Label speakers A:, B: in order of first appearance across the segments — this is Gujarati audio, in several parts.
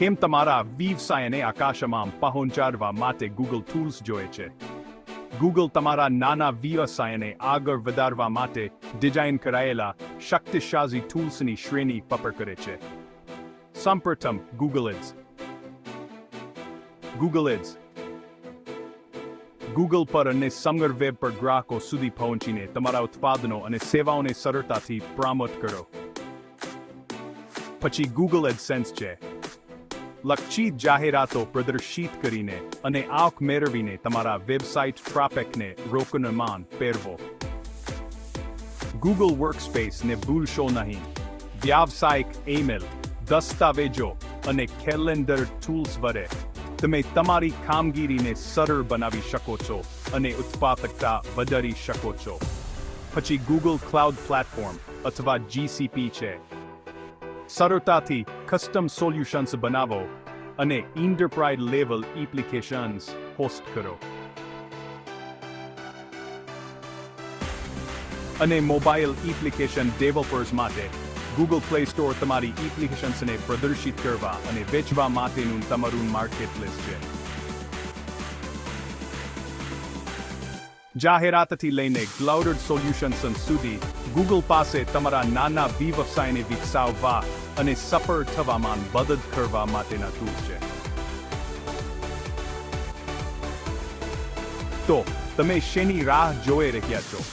A: કેમ તમારા વ્યવસાયને આકાશમાં પહોંચાડવા માટે ગૂગલ ટૂલ્સ જોઈએ છે? ગૂગલ તમારા નાના વ્યવસાયને આગળ વધારવા માટે ડિઝાઇન કરાયેલા શક્તિશાળી ટૂલ્સની શ્રેણી પસંદ કરે છે. સૌપ્રથમ Google ads. Google ads Google પર અને સમગ્ર વેબ પર ગ્રાહકો સુધી પહોંચીને તમારા ઉત્પાદનો અને સેવાઓને સરળતાથી પ્રમોટ કરો. પછી ગૂગલ એડસેન્સ છે. લક્ષિત જાહેરાતો પ્રદર્શિત કરીને અને આવક મેળવીને તમારા વેબસાઇટ ટ્રાફિકને રોકવામાં ફેરવો. ગૂગલ વર્કસ્પેસને ભૂલશો નહીં. વ્યાવસાયિક ઈમેલ, દસ્તાવેજો અને કેલેન્ડર ટૂલ્સ વડે તમે તમારી કામગીરીને સરળ બનાવી શકો છો અને ઉત્પાદકતા વધારી શકો છો. પછી ગૂગલ ક્લાઉડ પ્લેટફોર્મ અથવા GCP છે. સરળતાથી કસ્ટમ સોલ્યુશન્સ બનાવો અને એન્ટરપ્રાઇઝ લેવલ એપ્લિકેશન્સ હોસ્ટ કરો. અને મોબાઈલ એપ્લિકેશન ડેવલપર્સ માટે ગૂગલ પ્લે સ્ટોર તમારી એપ્લિકેશન્સને પ્રદર્શિત કરવા અને વેચવા માટેનું તમારું માર્કેટપ્લેસ છે. જાહેરાતથી લઈને ક્લાઉડ સોલ્યુશન્સ સુધી ગૂગલ પાસે તમારા નાના વ્યવસાયને વિકસાવવા અને સફળ થવામાં મદદ કરવા માટેના ટૂલ્સ છે. તો તમે શેની રાહ જોઈ રહ્યા છો?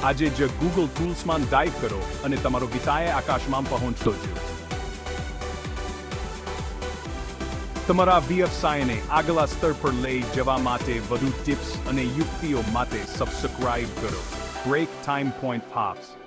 A: આજે જ ગૂગલ ટૂલ્સમાં ડાઇવ કરો અને તમારો વ્યવસાય આકાશમાં પહોંચતો જ. તમારા વ્યવસાયને આગલા સ્તર પર લઈ જવા માટે વધુ ટિપ્સ અને યુક્તિઓ માટે સબસ્ક્રાઇબ કરો. Break time point પાપ્સ.